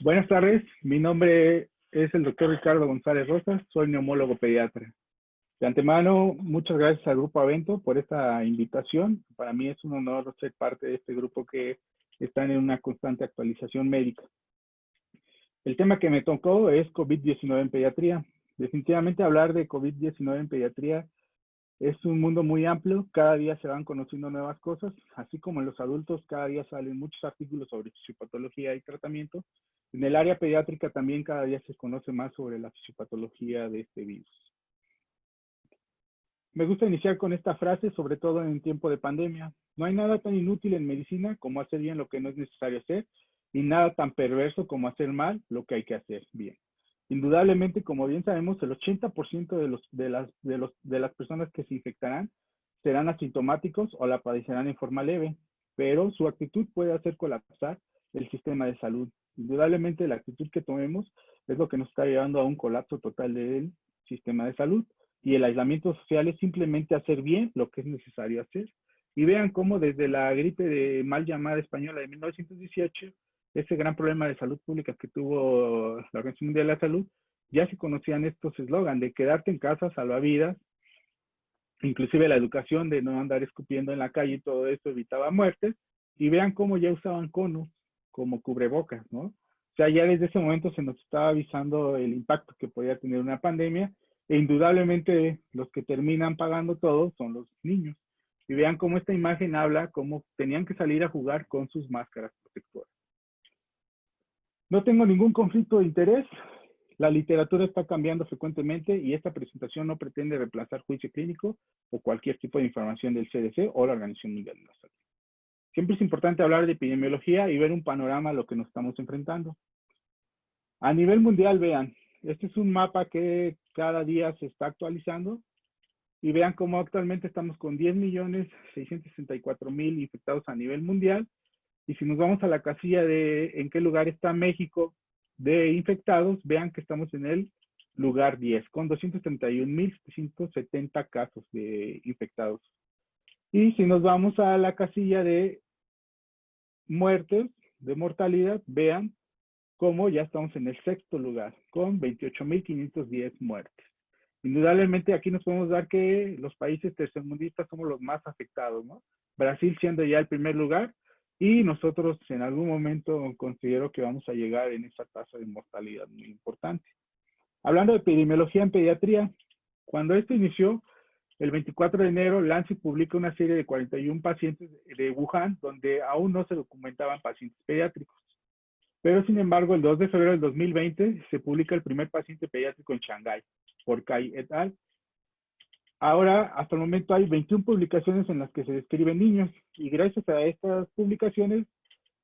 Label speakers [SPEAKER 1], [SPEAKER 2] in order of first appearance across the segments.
[SPEAKER 1] Buenas tardes, mi nombre es el doctor Ricardo González Rosas, soy neumólogo pediatra. De antemano, muchas gracias al Grupo Avento por esta invitación. Para mí es un honor ser parte de este grupo que están en una constante actualización médica. El tema que me tocó es COVID-19 en pediatría. Definitivamente hablar de COVID-19 en pediatría es un mundo muy amplio, cada día se van conociendo nuevas cosas, así como en los adultos cada día salen muchos artículos sobre fisiopatología y tratamiento. En el área pediátrica también cada día se conoce más sobre la fisiopatología de este virus. Me gusta iniciar con esta frase, sobre todo en tiempo de pandemia. No hay nada tan inútil en medicina como hacer bien lo que no es necesario hacer y nada tan perverso como hacer mal lo que hay que hacer bien. Indudablemente, como bien sabemos, el 80% de las personas que se infectarán serán asintomáticos o la padecerán en forma leve, pero su actitud puede hacer colapsar el sistema de salud. Indudablemente, la actitud que tomemos es lo que nos está llevando a un colapso total del sistema de salud, y el aislamiento social es simplemente hacer bien lo que es necesario hacer. Y vean cómo desde la gripe de mal llamada española de 1918, ese gran problema de salud pública que tuvo la Organización Mundial de la Salud, ya se conocían estos eslogans de quedarte en casa salva vidas, inclusive la educación de no andar escupiendo en la calle y todo eso evitaba muertes, y vean cómo ya usaban conos como cubrebocas, ¿no? O sea, ya desde ese momento se nos estaba avisando el impacto que podía tener una pandemia, e indudablemente los que terminan pagando todo son los niños. Y vean cómo esta imagen habla cómo tenían que salir a jugar con sus máscaras protectoras. No tengo ningún conflicto de interés. La literatura está cambiando frecuentemente y esta presentación no pretende reemplazar juicio clínico o cualquier tipo de información del CDC o la Organización Mundial de la Salud. Siempre es importante hablar de epidemiología y ver un panorama a lo que nos estamos enfrentando. A nivel mundial, vean, este es un mapa que cada día se está actualizando y vean cómo actualmente estamos con 10.664.000 infectados a nivel mundial. Y si nos vamos a la casilla de en qué lugar está México de infectados, vean que estamos en el lugar 10, con 231.770 casos de infectados. Y si nos vamos a la casilla de muertes, de mortalidad, vean cómo ya estamos en el sexto lugar, con 28.510 muertes. Indudablemente aquí nos podemos dar que los países tercermundistas somos los más afectados, ¿no? Brasil siendo ya el primer lugar, y nosotros en algún momento considero que vamos a llegar en esa tasa de mortalidad muy importante. Hablando de epidemiología en pediatría, cuando esto inició, el 24 de enero, Lancet publica una serie de 41 pacientes de Wuhan, donde aún no se documentaban pacientes pediátricos. Pero, sin embargo, el 2 de febrero del 2020 se publica el primer paciente pediátrico en Shanghái, por Cai et al. Ahora, hasta el momento hay 21 publicaciones en las que se describen niños, y gracias a estas publicaciones,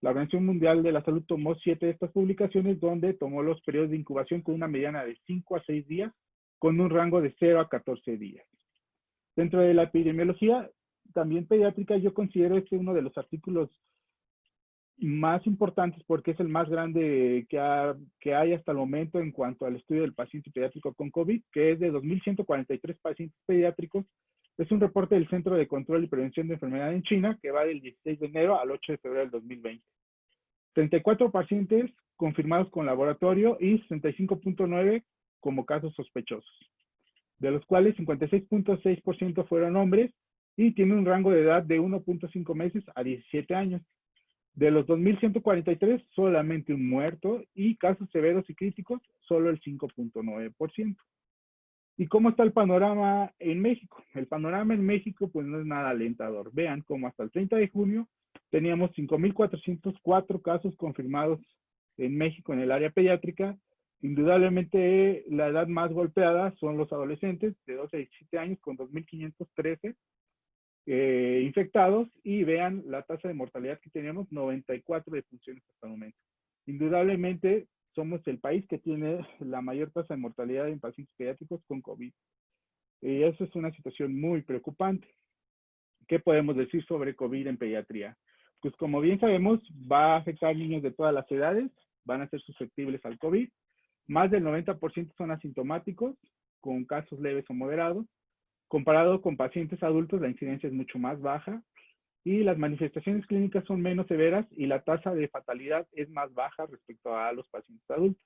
[SPEAKER 1] la Organización Mundial de la Salud tomó 7 de estas publicaciones, donde tomó los periodos de incubación con una mediana de 5 a 6 días, con un rango de 0 a 14 días. Dentro de la epidemiología, también pediátrica, yo considero este uno de los artículos más importantes porque es el más grande que hay hasta el momento en cuanto al estudio del paciente pediátrico con COVID, que es de 2.143 pacientes pediátricos. Es un reporte del Centro de Control y Prevención de Enfermedad en China, que va del 16 de enero al 8 de febrero del 2020. 34 pacientes confirmados con laboratorio y 65.9 como casos sospechosos, de los cuales 56.6% fueron hombres y tiene un rango de edad de 1.5 meses a 17 años. De los 2.143, solamente un muerto, y casos severos y críticos, solo el 5.9%. ¿Y cómo está el panorama en México? El panorama en México pues no es nada alentador. Vean cómo hasta el 30 de junio teníamos 5.404 casos confirmados en México en el área pediátrica. Indudablemente la edad más golpeada son los adolescentes de 12 a 17 años, con 2.513 infectados, y vean la tasa de mortalidad que tenemos, 94 defunciones hasta el momento. Indudablemente somos el país que tiene la mayor tasa de mortalidad en pacientes pediátricos con COVID. Y eso es una situación muy preocupante. ¿Qué podemos decir sobre COVID en pediatría? Pues como bien sabemos, va a afectar a niños de todas las edades, van a ser susceptibles al COVID. Más del 90% son asintomáticos, con casos leves o moderados. Comparado con pacientes adultos, la incidencia es mucho más baja. y las manifestaciones clínicas son menos severas y la tasa de fatalidad es más baja respecto a los pacientes adultos.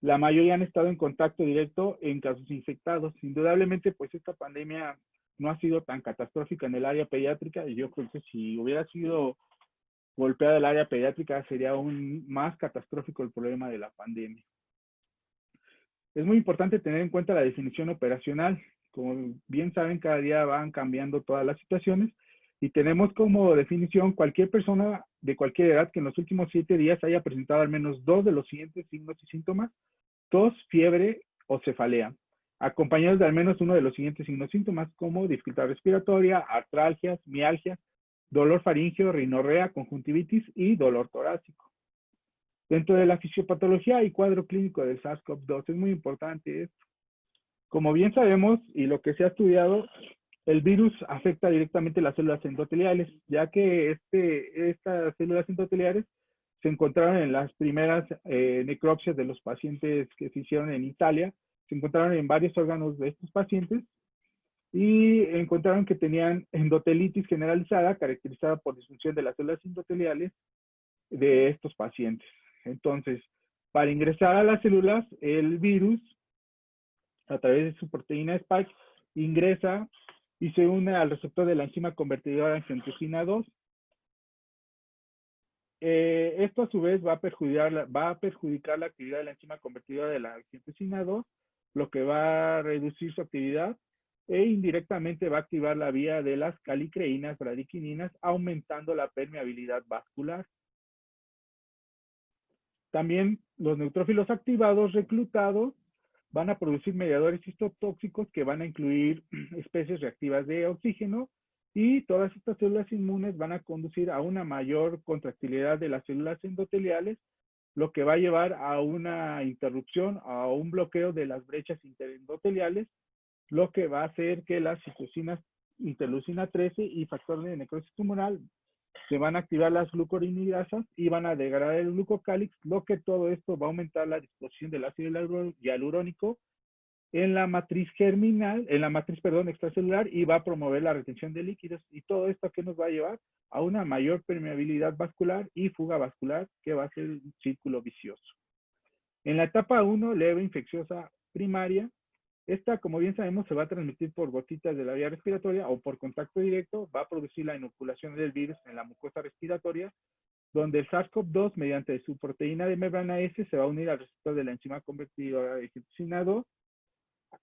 [SPEAKER 1] La mayoría han estado en contacto directo en casos infectados. Indudablemente, pues esta pandemia no ha sido tan catastrófica en el área pediátrica y yo creo que si hubiera sido golpeada el área pediátrica sería aún más catastrófico el problema de la pandemia. Es muy importante tener en cuenta la definición operacional. Como bien saben, cada día van cambiando todas las situaciones y tenemos como definición cualquier persona de cualquier edad que en los últimos 7 días haya presentado al menos 2 de los siguientes signos y síntomas: tos, fiebre o cefalea, acompañados de al menos uno de los siguientes signos y síntomas como dificultad respiratoria, artralgias, mialgias, dolor faríngeo, rinorrea, conjuntivitis y dolor torácico. Dentro de la fisiopatología y cuadro clínico del SARS-CoV-2 es muy importante esto. Como bien sabemos y lo que se ha estudiado, el virus afecta directamente las células endoteliales, ya que estas células endoteliales se encontraron en las primeras necropsias de los pacientes que se hicieron en Italia, se encontraron en varios órganos de estos pacientes y encontraron que tenían endotelitis generalizada caracterizada por disfunción de las células endoteliales de estos pacientes. Entonces, para ingresar a las células, el virus, a través de su proteína Spike, ingresa y se une al receptor de la enzima convertidora de angiotensina 2. Esto a su vez va a perjudicar la actividad de la enzima convertidora de la angiotensina 2, lo que va a reducir su actividad e indirectamente va a activar la vía de las calicreínas bradiquininas, aumentando la permeabilidad vascular. También los neutrófilos activados reclutados van a producir mediadores histotóxicos que van a incluir especies reactivas de oxígeno, y todas estas células inmunes van a conducir a una mayor contractilidad de las células endoteliales, lo que va a llevar a una interrupción, a un bloqueo de las brechas interendoteliales, lo que va a hacer que las citocinas interleucina 13 y factor de necrosis tumoral se van a activar las glucorinidasas y van a degradar el glucocálix, lo que todo esto va a aumentar la disposición del ácido hialurónico en la matriz extracelular y va a promover la retención de líquidos. Y todo esto, ¿qué nos va a llevar? A una mayor permeabilidad vascular y fuga vascular, que va a ser un círculo vicioso. En la etapa 1, leve infecciosa primaria, esta, como bien sabemos, se va a transmitir por gotitas de la vía respiratoria o por contacto directo, va a producir la inoculación del virus en la mucosa respiratoria, donde el SARS-CoV-2, mediante su proteína de membrana S, se va a unir al receptor de la enzima convertidora de angiotensina 2.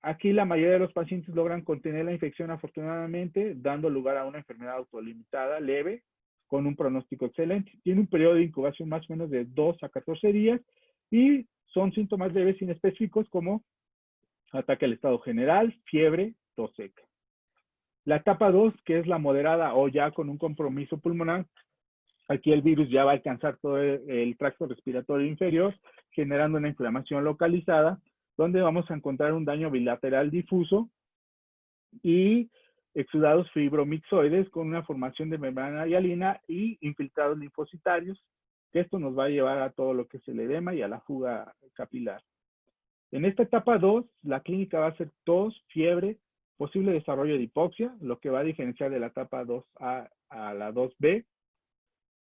[SPEAKER 1] Aquí la mayoría de los pacientes logran contener la infección afortunadamente, dando lugar a una enfermedad autolimitada leve, con un pronóstico excelente. Tiene un periodo de incubación más o menos de 2 a 14 días y son síntomas leves inespecíficos como ataque al estado general, fiebre, tos seca. La etapa 2, que es la moderada o ya con un compromiso pulmonar, aquí el virus ya va a alcanzar todo el tracto respiratorio inferior, generando una inflamación localizada, donde vamos a encontrar un daño bilateral difuso y exudados fibromixoides con una formación de membrana hialina y infiltrados linfocitarios, que esto nos va a llevar a todo lo que es el edema y a la fuga capilar. En esta etapa 2, la clínica va a ser tos, fiebre, posible desarrollo de hipoxia, lo que va a diferenciar de la etapa 2A a la 2B,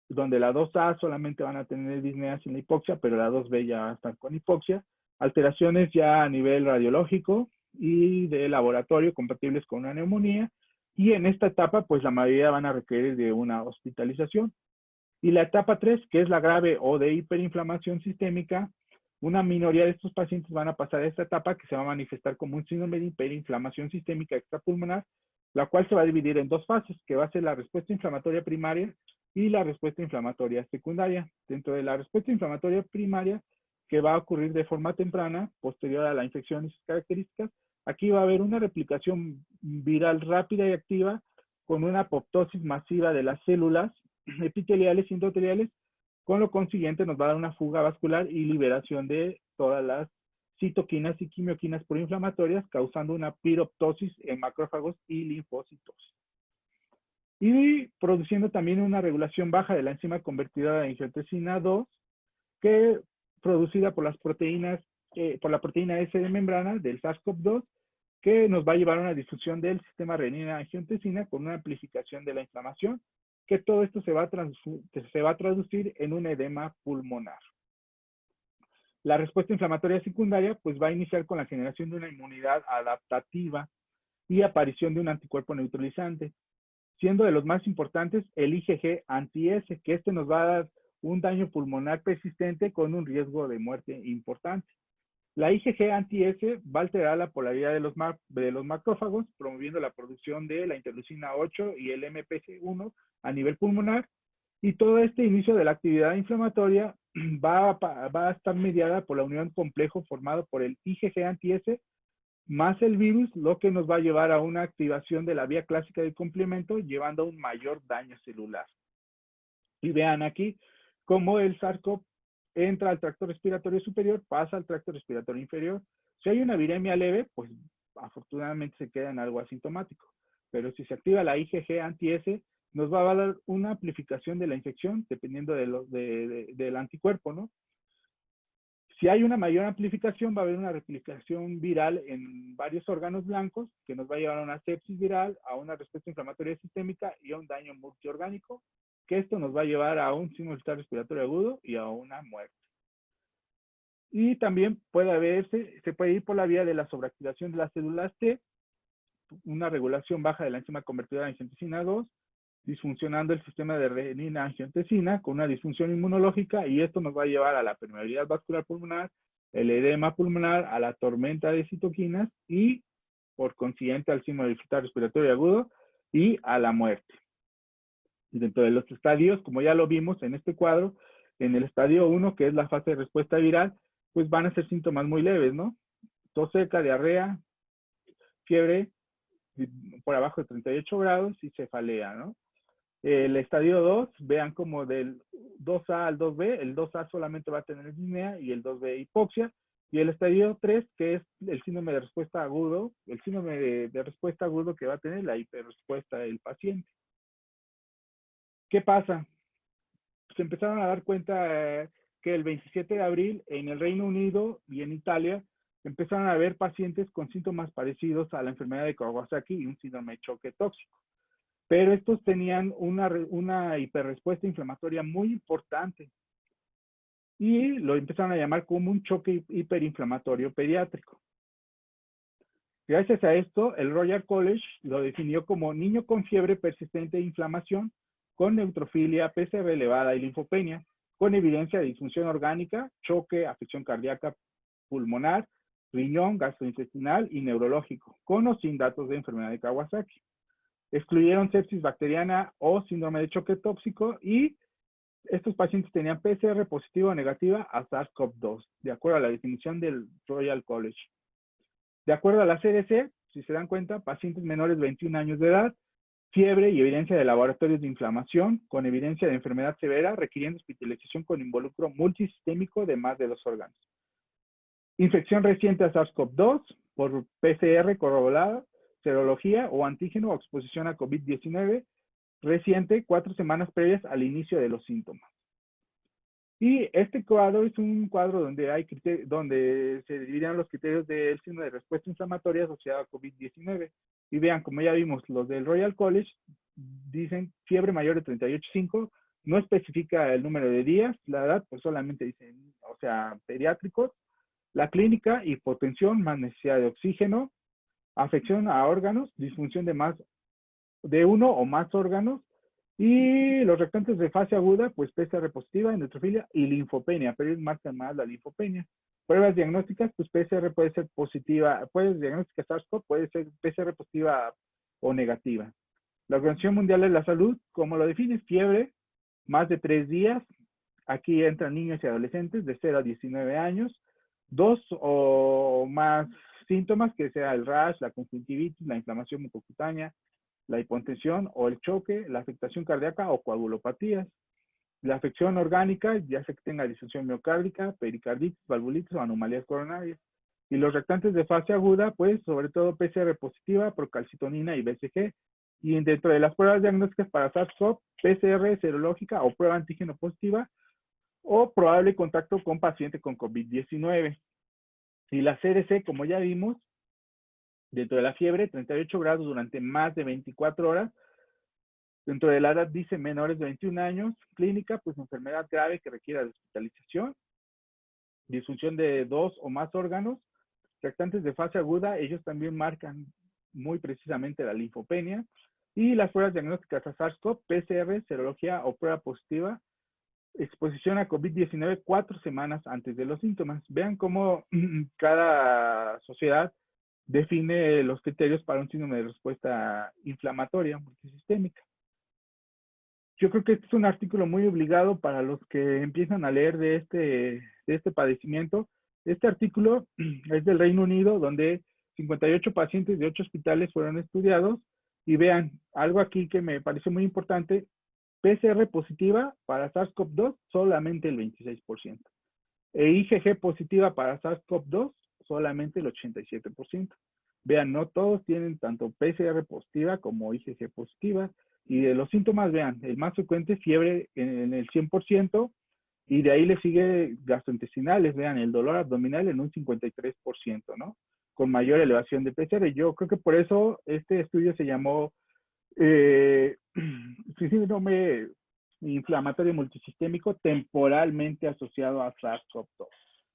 [SPEAKER 1] donde la 2A solamente van a tener disnea sin la hipoxia, pero la 2B ya va a estar con hipoxia. Alteraciones ya a nivel radiológico y de laboratorio compatibles con una neumonía. Y en esta etapa, pues la mayoría van a requerir de una hospitalización. Y la etapa 3, que es la grave o de hiperinflamación sistémica, una minoría de estos pacientes van a pasar a esta etapa que se va a manifestar como un síndrome de hiperinflamación sistémica extrapulmonar, la cual se va a dividir en 2 fases, que va a ser la respuesta inflamatoria primaria y la respuesta inflamatoria secundaria. Dentro de la respuesta inflamatoria primaria, que va a ocurrir de forma temprana, posterior a la infección y sus características, aquí va a haber una replicación viral rápida y activa con una apoptosis masiva de las células epiteliales y endoteliales, con lo consiguiente nos va a dar una fuga vascular y liberación de todas las citoquinas y quimioquinas proinflamatorias, causando una piroptosis en macrófagos y linfocitos. Y produciendo también una regulación baja de la enzima convertidora de angiotensina 2, que producida por las proteínas, por la proteína S de membrana del SARS-CoV-2, que nos va a llevar a una difusión del sistema renina-angiotensina con una amplificación de la inflamación que todo esto se va a traducir en un edema pulmonar. La respuesta inflamatoria secundaria pues va a iniciar con la generación de una inmunidad adaptativa y aparición de un anticuerpo neutralizante, siendo de los más importantes el IgG anti-S, que este nos va a dar un daño pulmonar persistente con un riesgo de muerte importante. La IgG anti-S va a alterar la polaridad de los macrófagos, promoviendo la producción de la interleucina 8 y el MPG1 a nivel pulmonar, y todo este inicio de la actividad inflamatoria va a estar mediada por la unión complejo formado por el IgG anti-S más el virus, lo que nos va a llevar a una activación de la vía clásica del complemento, llevando a un mayor daño celular. Y vean aquí cómo el SARS-CoV entra al tracto respiratorio superior, pasa al tracto respiratorio inferior. Si hay una viremia leve, pues afortunadamente se queda en algo asintomático. Pero si se activa la IgG anti-S, nos va a dar una amplificación de la infección dependiendo del anticuerpo, ¿no? Si hay una mayor amplificación, va a haber una replicación viral en varios órganos blancos que nos va a llevar a una sepsis viral, a una respuesta inflamatoria sistémica y a un daño multiorgánico, que esto nos va a llevar a un síndrome respiratorio agudo y a una muerte. Y también se puede ir por la vía de la sobreactivación de las células T, una regulación baja de la enzima convertidora de angiotensina 2, disfuncionando el sistema de renina-angiotensina con una disfunción inmunológica, y esto nos va a llevar a la permeabilidad vascular pulmonar, el edema pulmonar, a la tormenta de citoquinas y, por consiguiente, al síndrome respiratorio agudo y a la muerte. Y dentro de los estadios, como ya lo vimos en este cuadro, en el estadio 1, que es la fase de respuesta viral, pues van a ser síntomas muy leves, ¿no? Tos seca, diarrea, fiebre por abajo de 38 grados y cefalea, ¿no? El estadio 2, vean como del 2A al 2B, el 2A solamente va a tener disnea y el 2B hipoxia, y el estadio 3, que es el síndrome de respuesta agudo, el síndrome de respuesta agudo que va a tener la hiperrespuesta del paciente. ¿Qué pasa? Se empezaron a dar cuenta que el 27 de abril en el Reino Unido y en Italia empezaron a haber pacientes con síntomas parecidos a la enfermedad de Kawasaki y un síndrome de choque tóxico. Pero estos tenían una hiperrespuesta inflamatoria muy importante y lo empezaron a llamar como un choque hiperinflamatorio pediátrico. Gracias a esto, el Royal College lo definió como niño con fiebre persistente de inflamación, con neutrofilia, PCR elevada y linfopenia, con evidencia de disfunción orgánica, choque, afección cardíaca pulmonar, riñón, gastrointestinal y neurológico, con o sin datos de enfermedad de Kawasaki. Excluyeron sepsis bacteriana o síndrome de choque tóxico, y estos pacientes tenían PCR positiva o negativa a SARS-CoV-2, de acuerdo a la definición del Royal College. De acuerdo a la CDC, si se dan cuenta, pacientes menores de 21 años de edad, fiebre y evidencia de laboratorios de inflamación, con evidencia de enfermedad severa, requiriendo hospitalización con involucro multisistémico de más de 2 órganos. Infección reciente a SARS-CoV-2 por PCR corroborada, serología o antígeno o exposición a COVID-19 reciente 4 semanas previas al inicio de los síntomas. Y este cuadro es un cuadro donde se dividen los criterios del síndrome de respuesta inflamatoria asociada a COVID-19. Y vean, como ya vimos, los del Royal College dicen fiebre mayor de 38.5, no especifica el número de días, la edad, pues solamente dicen, o sea, pediátricos. La clínica, hipotensión, más necesidad de oxígeno, afección a órganos, disfunción de uno o más órganos, y los reactantes de fase aguda, pues PCR positiva, neutrofilia y linfopenia, pero ellos marcan más la linfopenia. Pruebas diagnósticas, pues PCR puede ser positiva, puede diagnóstica SARS-CoV, puede ser PCR positiva o negativa. La Organización Mundial de la Salud, como lo define, fiebre, más de 3 días, aquí entran niños y adolescentes de 0 a 19 años, 2 o más síntomas, que sea el rash, la conjuntivitis, la inflamación mucocutánea, la hipotensión o el choque, la afectación cardíaca o coagulopatías. La afección orgánica, ya sea que tenga disfunción miocárdica, pericarditis, valvulitis o anomalías coronarias. Y los reactantes de fase aguda, pues sobre todo PCR positiva, procalcitonina y BCG. Y dentro de las pruebas diagnósticas para SARS-CoV, PCR serológica o prueba antígeno positiva o probable contacto con paciente con COVID-19. Y la CDC, como ya vimos, dentro de la fiebre, 38 grados durante más de 24 horas, Dentro de la edad dice menores de 21 años, clínica, pues enfermedad grave que requiera de hospitalización, disfunción de 2 o más órganos, reactantes de fase aguda, ellos también marcan muy precisamente la linfopenia, y las pruebas diagnósticas a SARS-CoV, PCR, serología o prueba positiva, exposición a COVID-19 4 semanas antes de los síntomas. Vean cómo cada sociedad define los criterios para un síndrome de respuesta inflamatoria multisistémica. Yo creo que este es un artículo muy obligado para los que empiezan a leer de este padecimiento. Este artículo es del Reino Unido, donde 58 pacientes de 8 hospitales fueron estudiados. Y vean, algo aquí que me parece muy importante, PCR positiva para SARS-CoV-2, solamente el 26%. E IgG positiva para SARS-CoV-2, solamente el 87%. Vean, no todos tienen tanto PCR positiva como IgG positiva. Y de los síntomas, vean, el más frecuente, fiebre en el 100%, y de ahí le sigue gastrointestinales, vean, el dolor abdominal en un 53%, ¿no? Con mayor elevación de PCR. Yo creo que por eso este estudio se llamó síndrome inflamatorio multisistémico temporalmente asociado a SARS-CoV-2.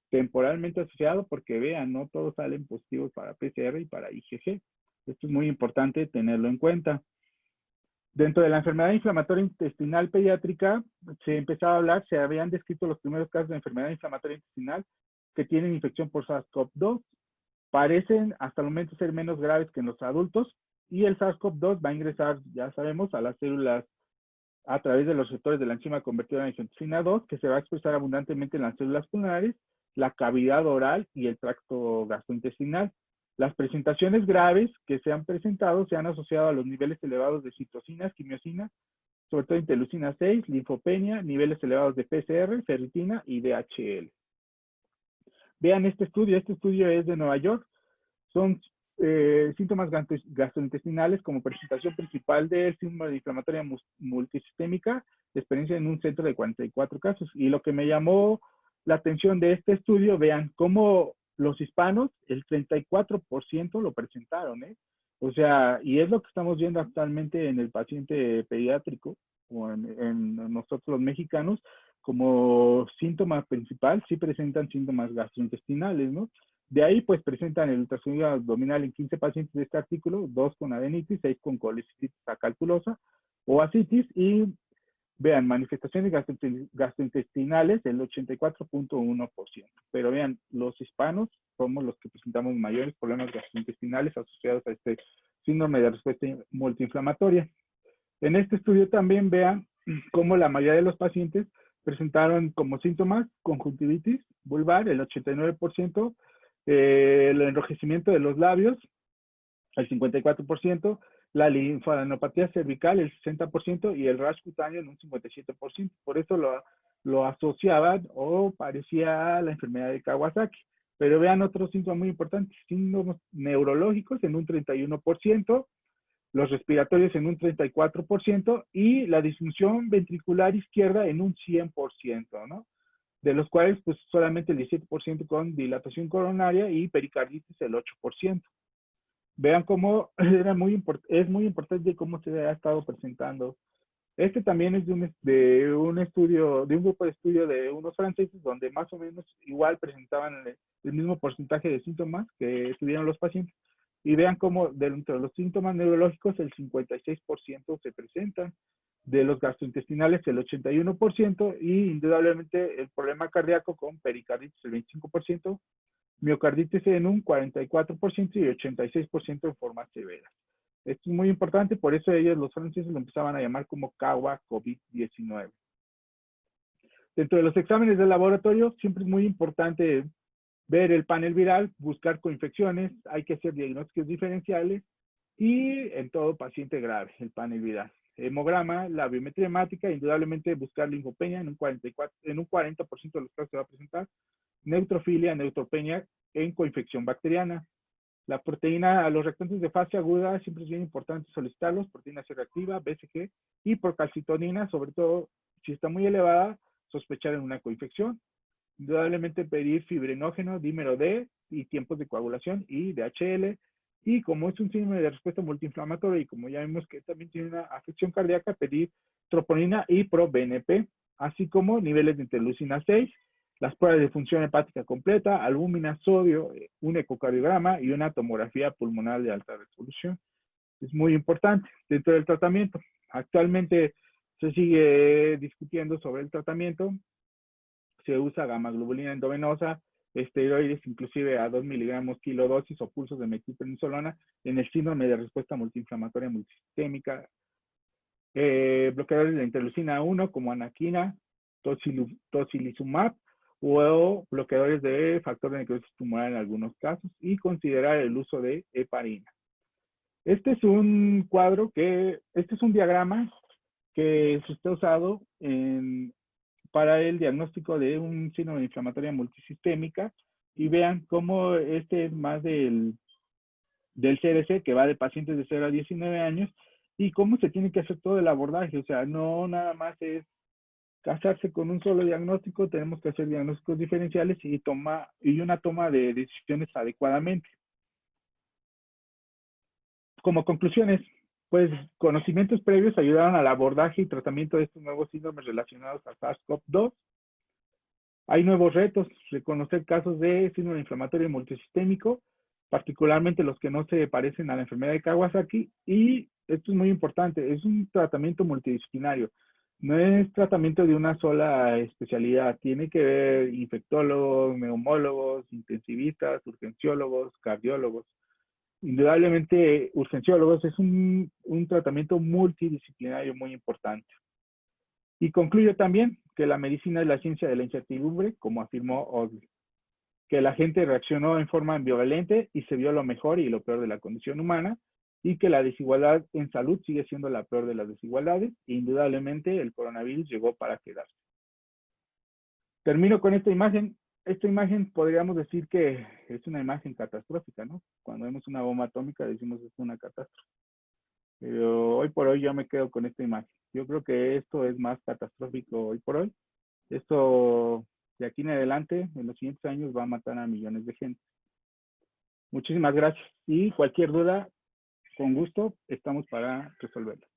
[SPEAKER 1] Temporalmente asociado porque vean, no todos salen positivos para PCR y para IgG. Esto es muy importante tenerlo en cuenta. Dentro de la enfermedad inflamatoria intestinal pediátrica, se empezaba a hablar, se habían descrito los primeros casos de enfermedad inflamatoria intestinal que tienen infección por SARS-CoV-2. Parecen hasta el momento ser menos graves que en los adultos, y el SARS-CoV-2 va a ingresar, ya sabemos, a las células a través de los receptores de la enzima convertidora en angiotensina 2, que se va a expresar abundantemente en las células pulmonares, la cavidad oral y el tracto gastrointestinal. Las presentaciones graves que se han presentado se han asociado a los niveles elevados de citocinas, quimiosinas, sobre todo interleucina 6, linfopenia, niveles elevados de PCR, ferritina y DHL. Vean este estudio es de Nueva York. Son síntomas gastrointestinales como presentación principal del síndrome inflamatoria multisistémica, experiencia en un centro de 44 casos. Y lo que me llamó la atención de este estudio, vean cómo los hispanos, el 34% lo presentaron, ¿eh? O sea, y es lo que estamos viendo actualmente en el paciente pediátrico, o en nosotros los mexicanos, como síntoma principal, sí presentan síntomas gastrointestinales, ¿no? De ahí, pues, presentan el ultrasonido abdominal en 15 pacientes de este artículo, 2 con adenitis, 6 con colecistitis calculosa o asitis, y vean, manifestaciones gastrointestinales del 84.1%. Pero vean, los hispanos somos los que presentamos mayores problemas gastrointestinales asociados a este síndrome de respuesta multiinflamatoria. En este estudio también vean cómo la mayoría de los pacientes presentaron como síntomas conjuntivitis vulvar, el 89%, el enrojecimiento de los labios, el 54%, la linfadenopatía cervical, el 60%, y el rash cutáneo en un 57%. Por eso lo asociaban o parecía la enfermedad de Kawasaki. Pero vean otros síntomas muy importantes, síntomas neurológicos en un 31%, los respiratorios en un 34% y la disfunción ventricular izquierda en un 100%, ¿no? De los cuales pues solamente el 17% con dilatación coronaria y pericarditis el 8%. Vean cómo es muy importante cómo se ha estado presentando. Este también es de un estudio, de un grupo de estudio de unos franceses donde más o menos igual presentaban el mismo porcentaje de síntomas que tuvieron los pacientes. Y vean cómo dentro de los síntomas neurológicos el 56% se presentan, de los gastrointestinales el 81% y indudablemente el problema cardíaco con pericarditis el 25%, miocarditis en un 44% y 86% en forma severa. Esto es muy importante, por eso ellos, los franceses, lo empezaban a llamar como CAWA COVID-19. Dentro de los exámenes de laboratorio, siempre es muy importante ver el panel viral, buscar coinfecciones, hay que hacer diagnósticos diferenciales y en todo paciente grave, el panel viral. Hemograma, la biometría hemática, indudablemente buscar linfopenia en un 40% de los casos se va a presentar, neutrofilia, neutropenia en coinfección bacteriana. La proteína, a los reactantes de fase aguda, siempre es bien importante solicitarlos, proteína C reactiva, BCG y procalcitonina, sobre todo si está muy elevada, sospechar en una coinfección. Indudablemente pedir fibrinógeno, dímero D y tiempos de coagulación y DHL. Y como es un síndrome de respuesta multiinflamatoria y como ya vimos que también tiene una afección cardíaca, pedir troponina y pro-BNP, así como niveles de interleucina 6, las pruebas de función hepática completa, albúmina, sodio, un ecocardiograma y una tomografía pulmonar de alta resolución. Es muy importante dentro del tratamiento. Actualmente se sigue discutiendo sobre el tratamiento. Se usa gamma-globulina endovenosa, esteroides inclusive a 2 miligramos kilodosis o pulsos de metilprednisolona en el síndrome de respuesta multiinflamatoria multisistémica. Bloqueadores de interleucina 1 como anaquina, tocilizumab o bloqueadores de factor de necrosis tumoral en algunos casos y considerar el uso de heparina. Este es un cuadro este es un diagrama que se está usado para el diagnóstico de un síndrome de inflamatoria multisistémica y vean cómo este es más del CDC, que va de pacientes de 0 a 19 años, y cómo se tiene que hacer todo el abordaje. O sea, no nada más es casarse con un solo diagnóstico, tenemos que hacer diagnósticos diferenciales y una toma de decisiones adecuadamente. Como conclusiones, pues conocimientos previos ayudaron al abordaje y tratamiento de estos nuevos síndromes relacionados a SARS-CoV-2. Hay nuevos retos, reconocer casos de síndrome inflamatorio multisistémico, particularmente los que no se parecen a la enfermedad de Kawasaki, y esto es muy importante, es un tratamiento multidisciplinario, no es tratamiento de una sola especialidad, tiene que ver infectólogos, neumólogos, intensivistas, urgenciólogos, cardiólogos. Indudablemente, urgenciólogos es un tratamiento multidisciplinario muy importante. Y concluyo también que la medicina es la ciencia de la incertidumbre, como afirmó Ogle, que la gente reaccionó en forma ambivalente y se vio lo mejor y lo peor de la condición humana, y que la desigualdad en salud sigue siendo la peor de las desigualdades, e indudablemente el coronavirus llegó para quedarse. Termino con esta imagen. Esta imagen podríamos decir que es una imagen catastrófica, ¿no? Cuando vemos una bomba atómica decimos que es una catástrofe. Pero hoy por hoy yo me quedo con esta imagen. Yo creo que esto es más catastrófico hoy por hoy. Esto de aquí en adelante, en los siguientes años, va a matar a millones de gente. Muchísimas gracias. Y cualquier duda, con gusto, estamos para resolverla.